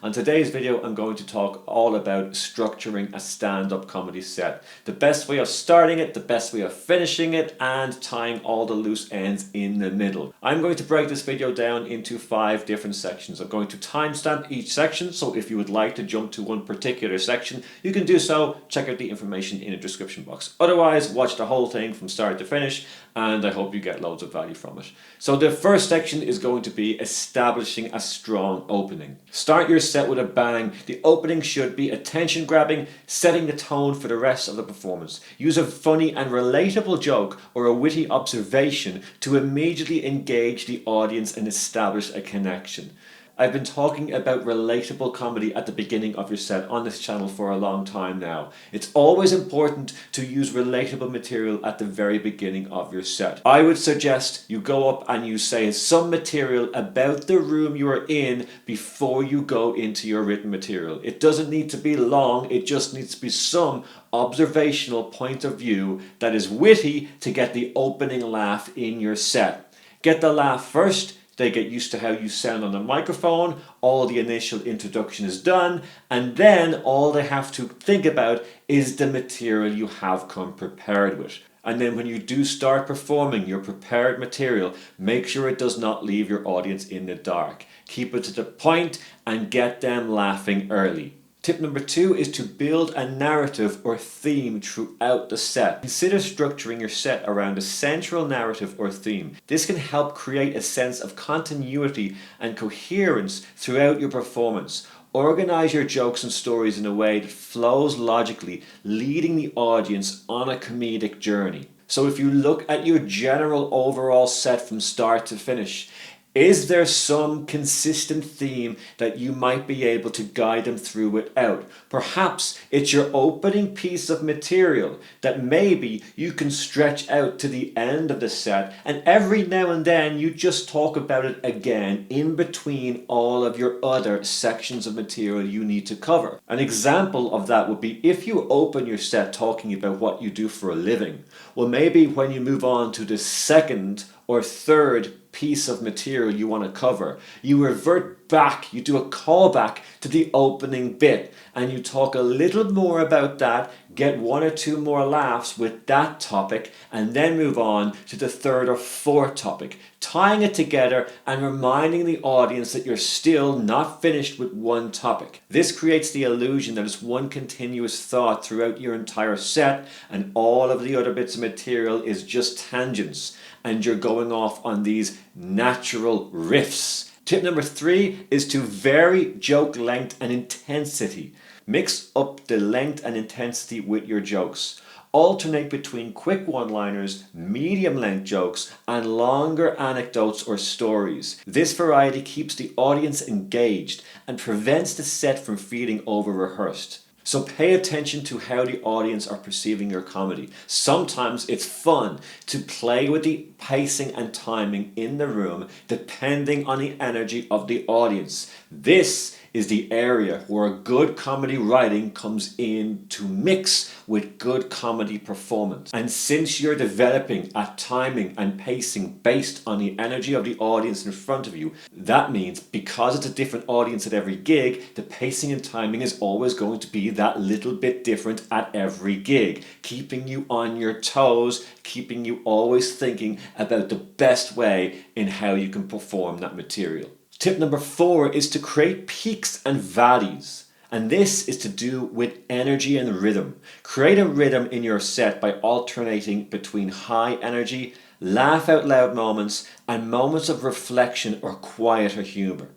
On today's video, I'm going to talk all about structuring a stand-up comedy set. The best way of starting it, the best way of finishing it, and tying all the loose ends in the middle. I'm going to break this video down into 5 different sections. I'm going to timestamp each section, so if you would like to jump to one particular section, you can do so. Check out the information in the description box. Otherwise, watch the whole thing from start to finish, and I hope you get loads of value from it. So the first section is going to be establishing a strong opening. Start your set with a bang. The opening should be attention grabbing, setting the tone for the rest of the performance. Use a funny and relatable joke or a witty observation to immediately engage the audience and establish a connection. I've been talking about relatable comedy at the beginning of your set on this channel for a long time now. It's always important to use relatable material at the very beginning of your set. I would suggest you go up and you say some material about the room you are in before you go into your written material. It doesn't need to be long, it just needs to be some observational point of view that is witty to get the opening laugh in your set. Get the laugh first. They get used to how you sound on the microphone, all the initial introduction is done, and then all they have to think about is the material you have come prepared with. And then when you do start performing your prepared material, make sure it does not leave your audience in the dark. Keep it to the point and get them laughing early. Tip number 2 is to build a narrative or theme throughout the set. Consider structuring your set around a central narrative or theme. This can help create a sense of continuity and coherence throughout your performance. Organize your jokes and stories in a way that flows logically, leading the audience on a comedic journey. So if you look at your general overall set from start to finish, is there some consistent theme that you might be able to guide them through without? Perhaps it's your opening piece of material that maybe you can stretch out to the end of the set, and every now and then you just talk about it again in between all of your other sections of material you need to cover. An example of that would be if you open your set talking about what you do for a living. Well, maybe when you move on to the second or third piece of material you want to cover, you revert back, you do a callback to the opening bit, and you talk a little more about that, get 1 or 2 more laughs with that topic, and then move on to the third or fourth topic, tying it together and reminding the audience that you're still not finished with one topic. This creates the illusion that it's one continuous thought throughout your entire set, and all of the other bits of material is just tangents, and you're going off on these natural riffs. Tip number 3 is to vary joke length and intensity. Mix up the length and intensity with your jokes. Alternate between quick one-liners, medium length jokes, and longer anecdotes or stories. This variety keeps the audience engaged and prevents the set from feeling over-rehearsed. So pay attention to how the audience are perceiving your comedy. Sometimes it's fun to play with the pacing and timing in the room depending on the energy of the audience. This is the area where good comedy writing comes in to mix with good comedy performance. And since you're developing a timing and pacing based on the energy of the audience in front of you, that means because it's a different audience at every gig, the pacing and timing is always going to be that little bit different at every gig, keeping you on your toes, keeping you always thinking about the best way in how you can perform that material. Tip number 4 is to create peaks and valleys. And this is to do with energy and rhythm. Create a rhythm in your set by alternating between high energy, laugh out loud moments, and moments of reflection or quieter humor.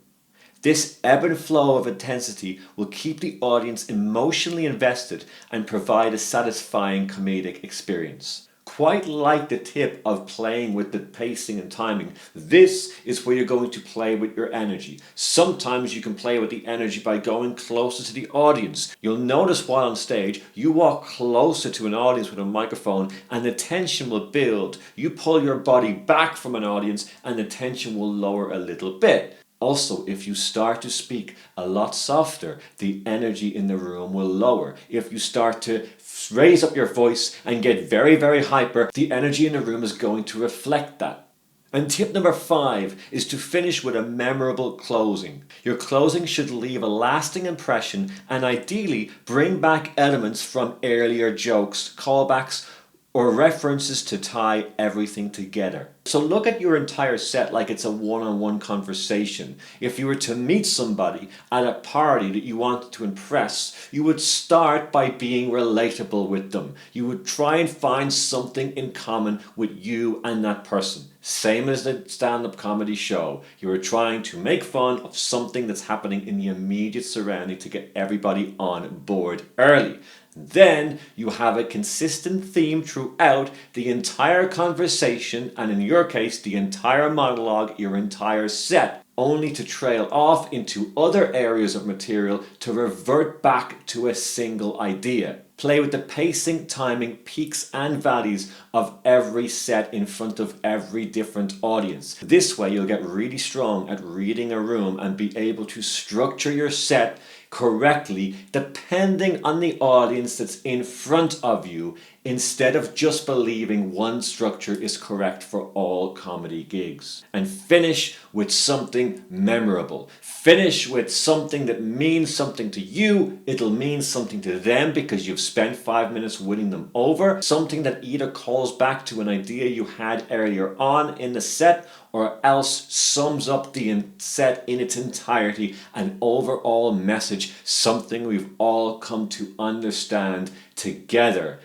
This ebb and flow of intensity will keep the audience emotionally invested and provide a satisfying comedic experience. Quite like the tip of playing with the pacing and timing, this is where you're going to play with your energy. Sometimes you can play with the energy by going closer to the audience. You'll notice while on stage, you walk closer to an audience with a microphone and the tension will build. You pull your body back from an audience and the tension will lower a little bit. Also, if you start to speak a lot softer, the energy in the room will lower. If you start to raise up your voice and get very, very hyper, the energy in the room is going to reflect that. And tip number 5 is to finish with a memorable closing. Your closing should leave a lasting impression and ideally bring back elements from earlier jokes, callbacks, or references to tie everything together. So look at your entire set like it's a one-on-one conversation. If you were to meet somebody at a party that you wanted to impress, you would start by being relatable with them. You would try and find something in common with you and that person. Same as the stand-up comedy show. You are trying to make fun of something that's happening in the immediate surrounding to get everybody on board early. Then you have a consistent theme throughout the entire conversation, and in your case, the entire monologue, your entire set, only to trail off into other areas of material to revert back to a single idea. Play with the pacing, timing, peaks and valleys of every set in front of every different audience. This way you'll get really strong at reading a room and be able to structure your set correctly depending on the audience that's in front of you, instead of just believing one structure is correct for all comedy gigs. And finish with something memorable. Finish with something that means something to you. It'll mean something to them because you've spent 5 minutes winning them over. Something that either calls back to an idea you had earlier on in the set, or else sums up the set in its entirety, an overall message, something we've all come to understand together.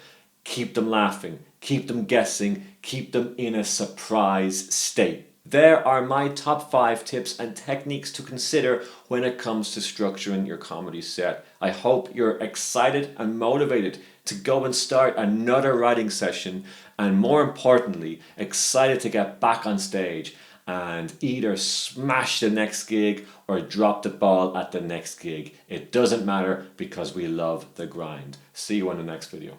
Keep them laughing, keep them guessing, keep them in a surprise state. There are my top 5 tips and techniques to consider when it comes to structuring your comedy set. I hope you're excited and motivated to go and start another writing session, and more importantly, excited to get back on stage and either smash the next gig or drop the ball at the next gig. It doesn't matter because we love the grind. See you on the next video.